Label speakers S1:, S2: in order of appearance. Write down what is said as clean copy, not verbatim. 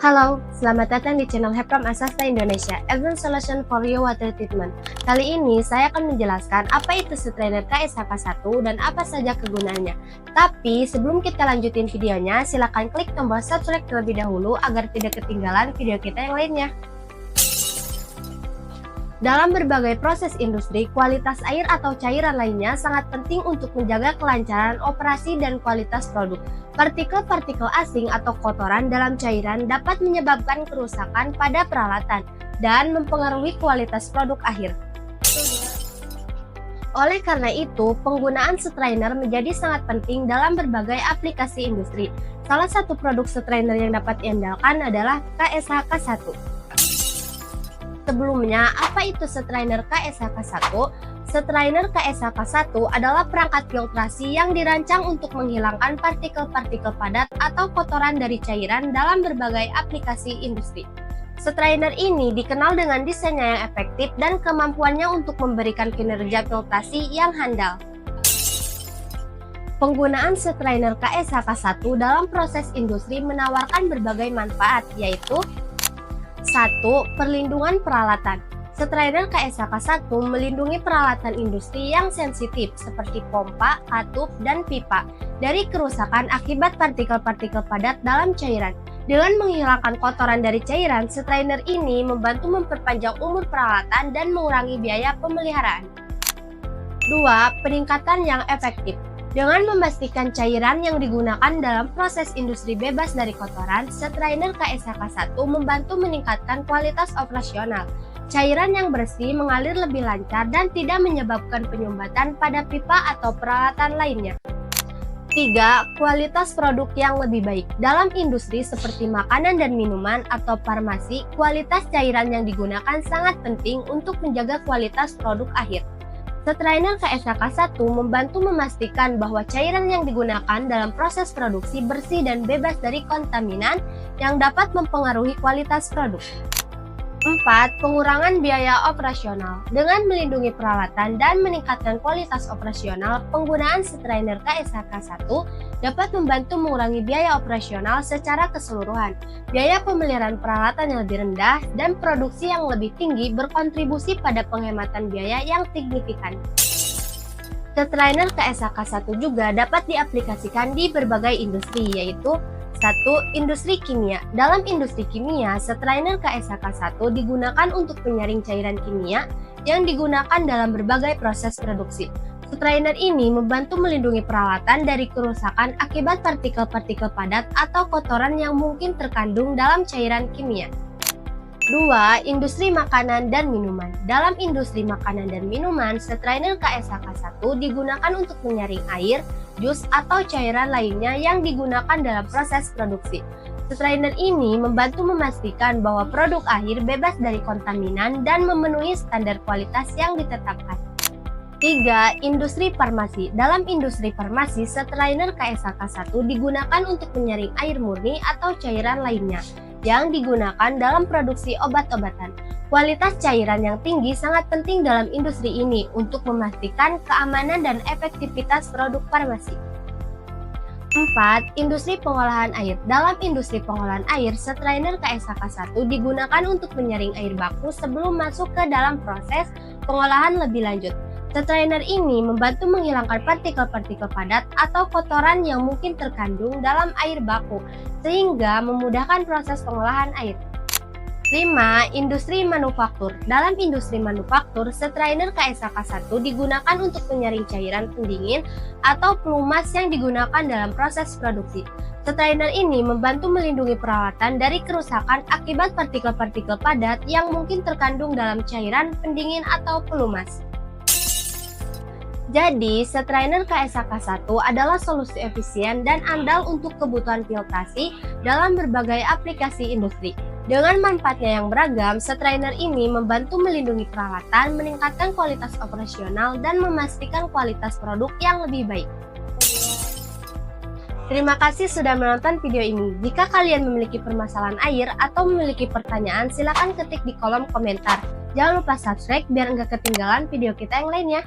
S1: Halo, selamat datang di channel Heprom Asasta Indonesia, Advanced Solution for Your Water Treatment. Kali ini saya akan menjelaskan apa itu strainer KSHK1 dan apa saja kegunaannya. Tapi sebelum kita lanjutin videonya, silakan klik tombol subscribe terlebih dahulu agar tidak ketinggalan video kita yang lainnya. Dalam berbagai proses industri, kualitas air atau cairan lainnya sangat penting untuk menjaga kelancaran operasi dan kualitas produk. Partikel-partikel asing atau kotoran dalam cairan dapat menyebabkan kerusakan pada peralatan dan mempengaruhi kualitas produk akhir. Oleh karena itu, penggunaan strainer menjadi sangat penting dalam berbagai aplikasi industri. Salah satu produk strainer yang dapat diandalkan adalah KSHK1. Sebelumnya, apa itu strainer KSHK1? Strainer KSHK1 adalah perangkat filtrasi yang dirancang untuk menghilangkan partikel-partikel padat atau kotoran dari cairan dalam berbagai aplikasi industri. Strainer ini dikenal dengan desainnya yang efektif dan kemampuannya untuk memberikan kinerja filtrasi yang handal. Penggunaan strainer KSHK1 dalam proses industri menawarkan berbagai manfaat, yaitu 1. Perlindungan peralatan. Strainer KSHK1 melindungi peralatan industri yang sensitif seperti pompa, katup, dan pipa dari kerusakan akibat partikel-partikel padat dalam cairan. Dengan menghilangkan kotoran dari cairan, strainer ini membantu memperpanjang umur peralatan dan mengurangi biaya pemeliharaan. 2. Peningkatan yang efektif. Dengan memastikan cairan yang digunakan dalam proses industri bebas dari kotoran, strainer KSHK1 membantu meningkatkan kualitas operasional. Cairan yang bersih mengalir lebih lancar dan tidak menyebabkan penyumbatan pada pipa atau peralatan lainnya. 3. Kualitas produk yang lebih baik. Dalam industri seperti makanan dan minuman atau farmasi, kualitas cairan yang digunakan sangat penting untuk menjaga kualitas produk akhir. Strainer KSHK1 membantu memastikan bahwa cairan yang digunakan dalam proses produksi bersih dan bebas dari kontaminan yang dapat mempengaruhi kualitas produk. 4. Pengurangan biaya operasional. Dengan melindungi peralatan dan meningkatkan kualitas operasional, penggunaan strainer KSHK1 dapat membantu mengurangi biaya operasional secara keseluruhan. Biaya pemeliharaan peralatan yang lebih rendah dan produksi yang lebih tinggi berkontribusi pada penghematan biaya yang signifikan. Strainer KSHK1 juga dapat diaplikasikan di berbagai industri, yaitu 1. Industri kimia. Dalam industri kimia, strainer KSHK1 digunakan untuk penyaring cairan kimia yang digunakan dalam berbagai proses produksi. Strainer ini membantu melindungi peralatan dari kerusakan akibat partikel-partikel padat atau kotoran yang mungkin terkandung dalam cairan kimia. 2. Industri makanan dan minuman. Dalam industri makanan dan minuman, strainer KSHK1 digunakan untuk menyaring air, jus, atau cairan lainnya yang digunakan dalam proses produksi. Strainer ini membantu memastikan bahwa produk akhir bebas dari kontaminan dan memenuhi standar kualitas yang ditetapkan. 3. Industri farmasi. Dalam industri farmasi, strainer KSHK1 digunakan untuk menyaring air murni atau cairan lainnya yang digunakan dalam produksi obat-obatan. Kualitas cairan yang tinggi sangat penting dalam industri ini untuk memastikan keamanan dan efektivitas produk farmasi. 4. Industri pengolahan air. Dalam industri pengolahan air, strainer KSHK1 digunakan untuk menyaring air baku sebelum masuk ke dalam proses pengolahan lebih lanjut. Strainer ini membantu menghilangkan partikel-partikel padat atau kotoran yang mungkin terkandung dalam air baku, sehingga memudahkan proses pengolahan air. 5. Industri manufaktur. Dalam industri manufaktur, strainer KSHK1 digunakan untuk menyaring cairan pendingin atau pelumas yang digunakan dalam proses produksi. Strainer ini membantu melindungi peralatan dari kerusakan akibat partikel-partikel padat yang mungkin terkandung dalam cairan pendingin atau pelumas. Jadi, strainer KSHK1 adalah solusi efisien dan andal untuk kebutuhan filtrasi dalam berbagai aplikasi industri. Dengan manfaatnya yang beragam, strainer ini membantu melindungi peralatan, meningkatkan kualitas operasional, dan memastikan kualitas produk yang lebih baik. Terima kasih sudah menonton video ini. Jika kalian memiliki permasalahan air atau memiliki pertanyaan, silakan ketik di kolom komentar. Jangan lupa subscribe biar nggak ketinggalan video kita yang lainnya.